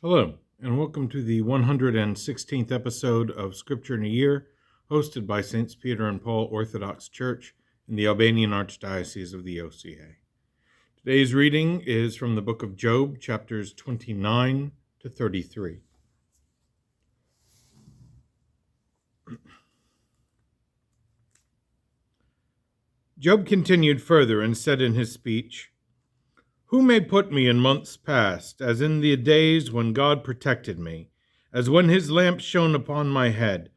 Hello, and welcome to the 116th episode of Scripture in a Year, hosted by Saints Peter and Paul Orthodox Church in the Albanian Archdiocese of the OCA. Today's reading is from the book of Job, chapters 29 to 33. Job continued further and said in his speech, "Who may put me in months past, as in the days when God protected me, as when his lamp shone upon my head,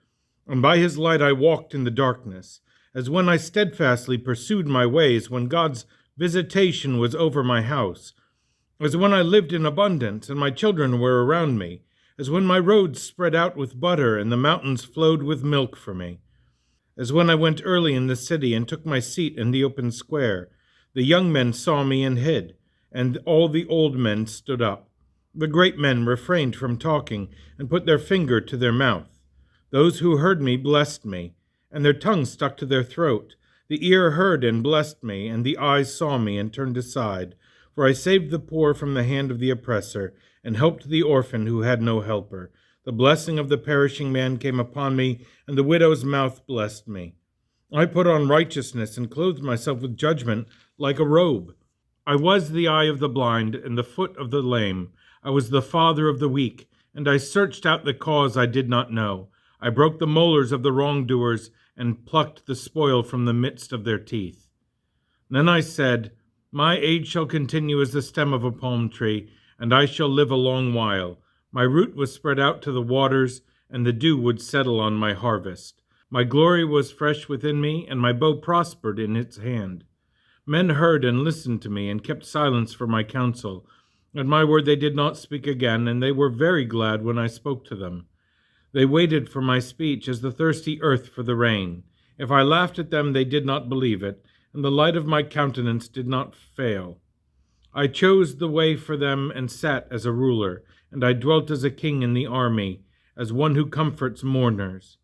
and by his light I walked in the darkness, as when I steadfastly pursued my ways, when God's visitation was over my house, as when I lived in abundance, and my children were around me, as when my roads spread out with butter, and the mountains flowed with milk for me, as when I went early in the city and took my seat in the open square. The young men saw me and hid, and all the old men stood up. The great men refrained from talking and put their finger to their mouth. Those who heard me blessed me, and their tongue stuck to their throat. The ear heard and blessed me, and the eyes saw me and turned aside. For I saved the poor from the hand of the oppressor, and helped the orphan who had no helper. The blessing of the perishing man came upon me, and the widow's mouth blessed me. I put on righteousness and clothed myself with judgment like a robe. I was the eye of the blind and the foot of the lame. I was the father of the weak, and I searched out the cause I did not know. I broke the molars of the wrongdoers and plucked the spoil from the midst of their teeth. Then I said, My age shall continue as the stem of a palm tree, and I shall live a long while. My root was spread out to the waters, and the dew would settle on my harvest. My glory was fresh within me, and my bow prospered in its hand. Men heard and listened to me, and kept silence for my counsel. At my word they did not speak again, and they were very glad when I spoke to them. They waited for my speech as the thirsty earth for the rain. If I laughed at them, they did not believe it, and the light of my countenance did not fail. I chose the way for them and sat as a ruler, and I dwelt as a king in the army, as one who comforts mourners.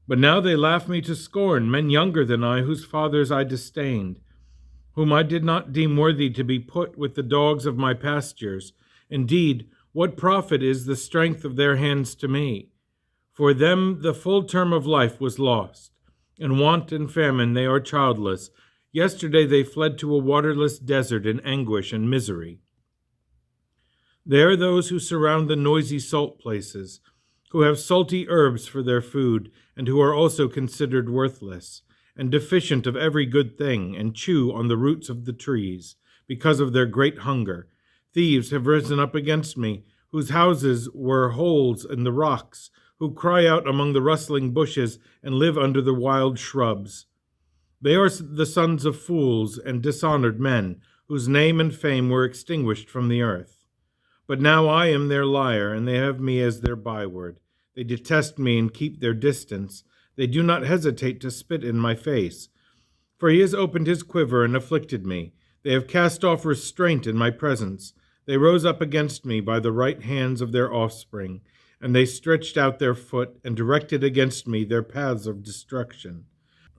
But now they laugh me to scorn, men younger than I, whose fathers I disdained, whom I did not deem worthy to be put with the dogs of my pastures. Indeed, what profit is the strength of their hands to me? For them the full term of life was lost. In want and famine they are childless. Yesterday they fled to a waterless desert in anguish and misery. They are those who surround the noisy salt places, who have salty herbs for their food, and who are also considered worthless, and deficient of every good thing, and chew on the roots of the trees, because of their great hunger. Thieves have risen up against me, whose houses were holes in the rocks, who cry out among the rustling bushes and live under the wild shrubs. They are the sons of fools and dishonored men, whose name and fame were extinguished from the earth. But now I am their liar, and they have me as their byword. They detest me and keep their distance. They do not hesitate to spit in my face. For he has opened his quiver and afflicted me. They have cast off restraint in my presence. They rose up against me by the right hands of their offspring, and they stretched out their foot and directed against me their paths of destruction.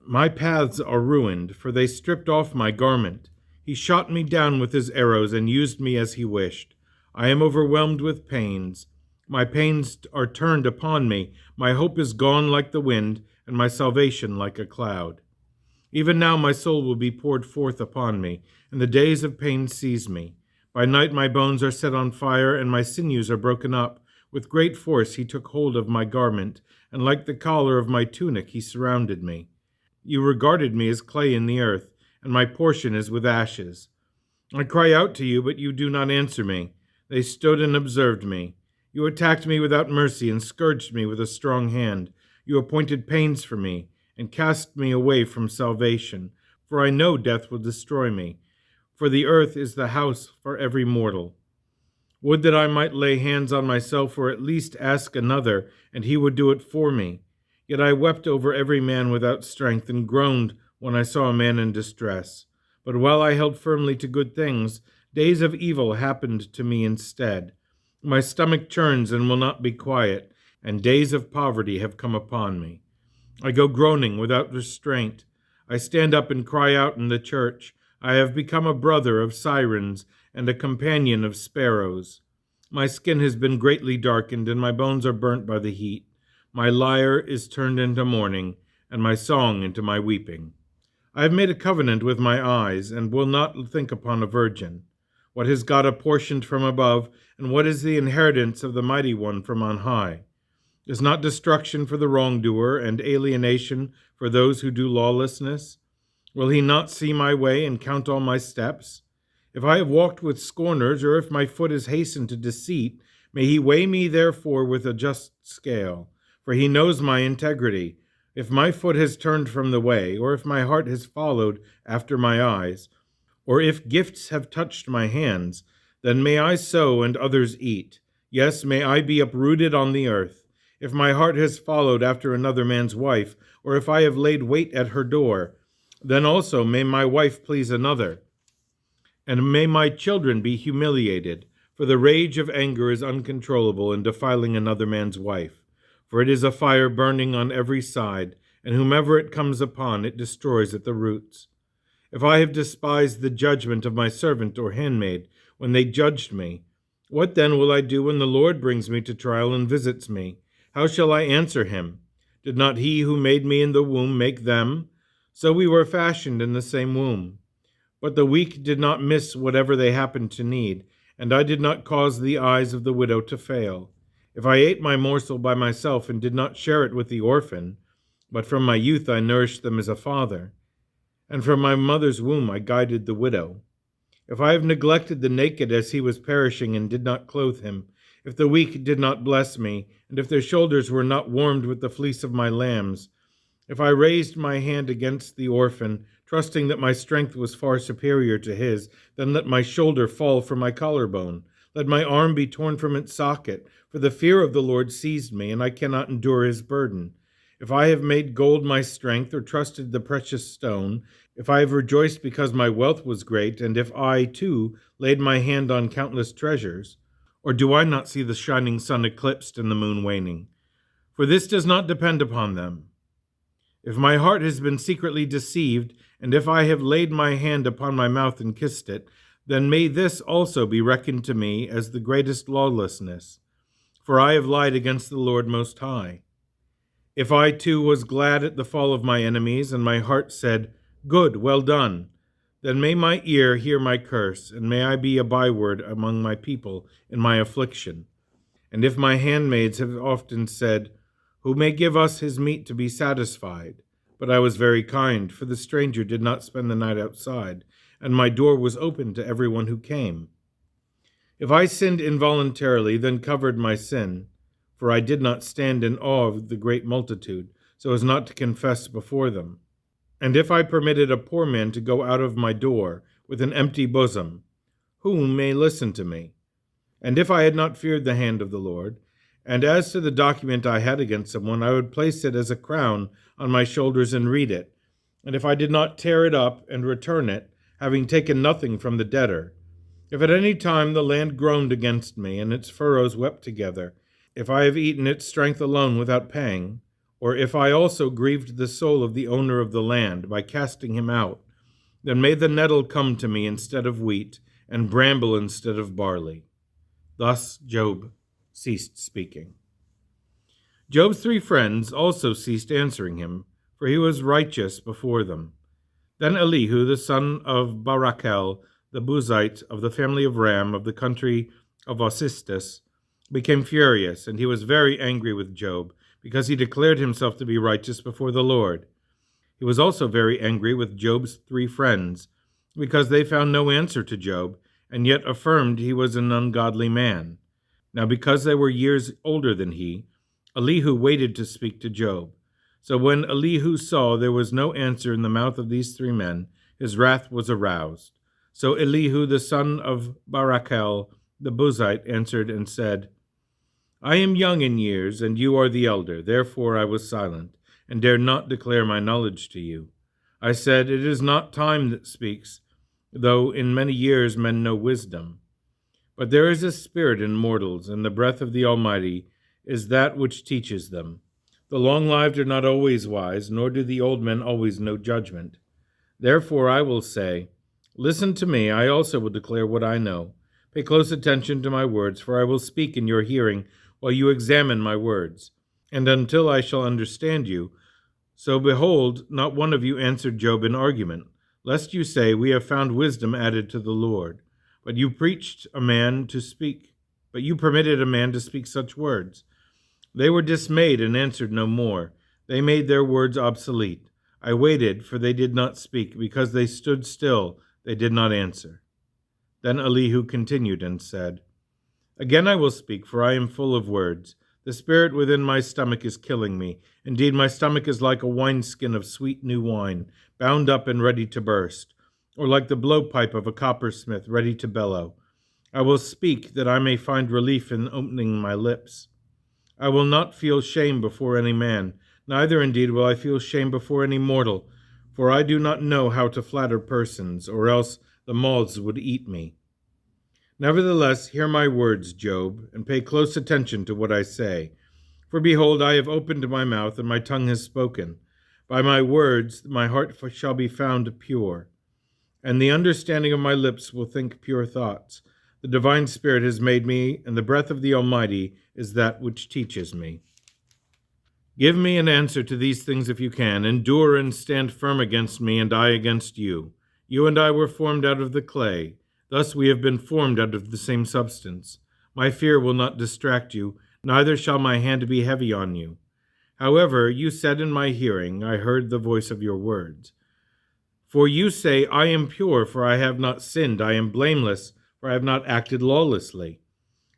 My paths are ruined, for they stripped off my garment. He shot me down with his arrows and used me as he wished. I am overwhelmed with pains. My pains are turned upon me. My hope is gone like the wind, and my salvation like a cloud. Even now my soul will be poured forth upon me, and the days of pain seize me. By night my bones are set on fire, and my sinews are broken up. With great force he took hold of my garment, and like the collar of my tunic he surrounded me. You regarded me as clay in the earth, and my portion is with ashes. I cry out to you, but you do not answer me. They stood and observed me. You attacked me without mercy and scourged me with a strong hand. You appointed pains for me and cast me away from salvation. For I know death will destroy me, for the earth is the house for every mortal. Would that I might lay hands on myself, or at least ask another, and he would do it for me. Yet I wept over every man without strength, and groaned when I saw a man in distress. But while I held firmly to good things, days of evil happened to me instead. My stomach churns and will not be quiet, and days of poverty have come upon me. I go groaning without restraint. I stand up and cry out in the church. I have become a brother of sirens and a companion of sparrows. My skin has been greatly darkened, and my bones are burnt by the heat. My lyre is turned into mourning, and my song into my weeping. I have made a covenant with my eyes, and will not think upon a virgin. What has God apportioned from above, and what is the inheritance of the mighty one from on high? Is not destruction for the wrongdoer, and alienation for those who do lawlessness? Will he not see my way and count all my steps? If I have walked with scorners, or if my foot is hastened to deceit, may he weigh me therefore with a just scale, for he knows my integrity. If my foot has turned from the way, or if my heart has followed after my eyes, or if gifts have touched my hands, then may I sow and others eat. Yes, may I be uprooted on the earth. If my heart has followed after another man's wife, or if I have laid wait at her door, then also may my wife please another, and may my children be humiliated, for the rage of anger is uncontrollable in defiling another man's wife. For it is a fire burning on every side, and whomever it comes upon, it destroys at the roots. If I have despised the judgment of my servant or handmaid when they judged me, what then will I do when the Lord brings me to trial and visits me? How shall I answer him? Did not he who made me in the womb make them? So we were fashioned in the same womb. But the weak did not miss whatever they happened to need, and I did not cause the eyes of the widow to fail. If I ate my morsel by myself and did not share it with the orphan, but from my youth I nourished them as a father, and from my mother's womb I guided the widow. If I have neglected the naked as he was perishing and did not clothe him, if the weak did not bless me, and if their shoulders were not warmed with the fleece of my lambs, if I raised my hand against the orphan, trusting that my strength was far superior to his, then let my shoulder fall from my collarbone. Let my arm be torn from its socket, for the fear of the Lord seized me, and I cannot endure his burden. If I have made gold my strength, or trusted the precious stone, if I have rejoiced because my wealth was great, and if I, too, laid my hand on countless treasures, or do I not see the shining sun eclipsed and the moon waning? For this does not depend upon them. If my heart has been secretly deceived, and if I have laid my hand upon my mouth and kissed it, then may this also be reckoned to me as the greatest lawlessness. For I have lied against the Lord Most High. If I too was glad at the fall of my enemies, and my heart said, "Good, well done," then may my ear hear my curse, and may I be a byword among my people in my affliction. And if my handmaids have often said, "Who may give us his meat to be satisfied?" But I was very kind, for the stranger did not spend the night outside, and my door was open to everyone who came. If I sinned involuntarily, then covered my sin, for I did not stand in awe of the great multitude, so as not to confess before them. And if I permitted a poor man to go out of my door with an empty bosom, who may listen to me? And if I had not feared the hand of the Lord, and as to the document I had against someone, I would place it as a crown on my shoulders and read it. And if I did not tear it up and return it, having taken nothing from the debtor, if at any time the land groaned against me, and its furrows wept together, if I have eaten its strength alone without paying, or if I also grieved the soul of the owner of the land by casting him out, then may the nettle come to me instead of wheat, and bramble instead of barley. Thus Job ceased speaking. Job's 3 friends also ceased answering him, for he was righteous before them. Then Elihu, the son of Barachel, the Buzite of the family of Ram of the country of Osistis, became furious, and he was very angry with Job, because he declared himself to be righteous before the Lord. He was also very angry with Job's 3 friends, because they found no answer to Job, and yet affirmed he was an ungodly man. Now because they were years older than he, Elihu waited to speak to Job. So when Elihu saw there was no answer in the mouth of these 3 men, his wrath was aroused. So Elihu, the son of Barachel, the Buzite, answered and said, "I am young in years, and you are the elder. Therefore I was silent, and dared not declare my knowledge to you. I said, it is not time that speaks, though in many years men know wisdom. But there is a spirit in mortals, and the breath of the Almighty is that which teaches them. The long-lived are not always wise, nor do the old men always know judgment. Therefore I will say, listen to me, I also will declare what I know. Pay close attention to my words, for I will speak in your hearing while you examine my words. And until I shall understand you, so behold, not one of you answered Job in argument, lest you say, we have found wisdom added to the Lord. But you permitted a man to speak such words. They were dismayed and answered no more. They made their words obsolete. I waited, for they did not speak. Because they stood still, they did not answer. Then Elihu continued and said, Again I will speak, for I am full of words. The spirit within my stomach is killing me. Indeed, my stomach is like a wineskin of sweet new wine, bound up and ready to burst, or like the blowpipe of a coppersmith ready to bellow. I will speak, that I may find relief in opening my lips. I will not feel shame before any man, neither indeed will I feel shame before any mortal, for I do not know how to flatter persons, or else the moths would eat me. Nevertheless, hear my words, Job, and pay close attention to what I say. For behold, I have opened my mouth, and my tongue has spoken. By my words my heart shall be found pure, and the understanding of my lips will think pure thoughts. The divine Spirit has made me, and the breath of the Almighty is that which teaches me. Give me an answer to these things if you can. Endure and stand firm against me, and I against you. You and I were formed out of the clay. Thus we have been formed out of the same substance. My fear will not distract you, neither shall my hand be heavy on you. However, you said in my hearing, I heard the voice of your words. For you say, I am pure, for I have not sinned. I am blameless, for I have not acted lawlessly.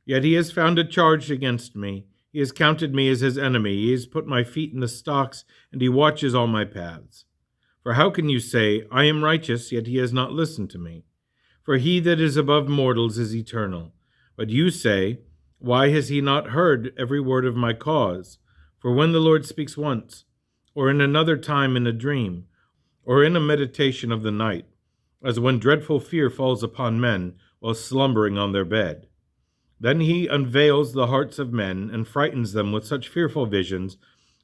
Yet he has found a charge against me. He has counted me as his enemy. He has put my feet in the stocks, and he watches all my paths. For how can you say, I am righteous, yet he has not listened to me? For he that is above mortals is eternal. But you say, why has he not heard every word of my cause? For when the Lord speaks once, or in another time in a dream, or in a meditation of the night, as when dreadful fear falls upon men while slumbering on their bed, then he unveils the hearts of men and frightens them with such fearful visions,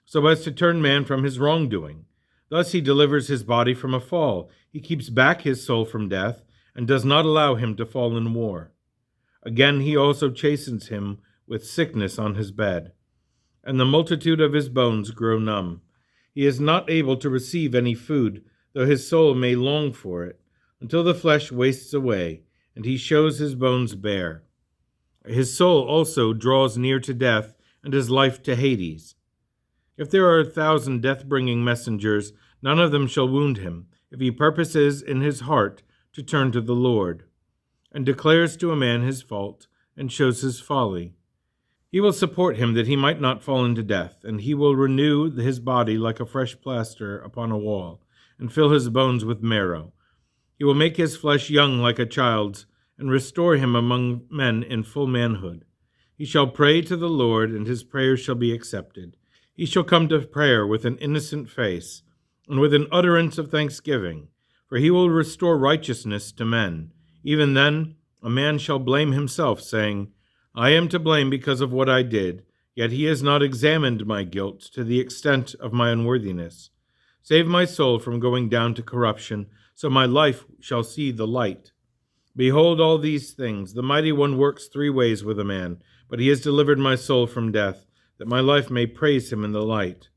so as to turn man from his wrongdoing. Thus he delivers his body from a fall. He keeps back his soul from death, and does not allow him to fall in war. Again he also chastens him with sickness on his bed, and the multitude of his bones grow numb. He is not able to receive any food, though his soul may long for it, until the flesh wastes away, and he shows his bones bare. His soul also draws near to death, and his life to Hades. If there are 1,000 death-bringing messengers, none of them shall wound him, if he purposes in his heart to turn to the Lord, and declares to a man his fault, and shows his folly. He will support him that he might not fall into death, and he will renew his body like a fresh plaster upon a wall, and fill his bones with marrow. He will make his flesh young like a child's, and restore him among men in full manhood. He shall pray to the Lord, and his prayers shall be accepted. He shall come to prayer with an innocent face, and with an utterance of thanksgiving, for he will restore righteousness to men. Even then a man shall blame himself, saying, I am to blame because of what I did, yet he has not examined my guilt to the extent of my unworthiness. Save my soul from going down to corruption, so my life shall see the light. Behold all these things. The Mighty One works 3 ways with a man, but he has delivered my soul from death, that my life may praise him in the light.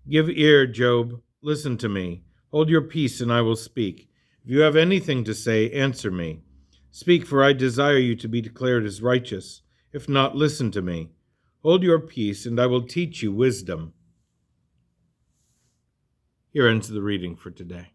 Give ear, Job. Listen to me. Hold your peace, and I will speak. If you have anything to say, answer me. Speak, for I desire you to be declared as righteous. If not, listen to me. Hold your peace, and I will teach you wisdom. Here ends the reading for today.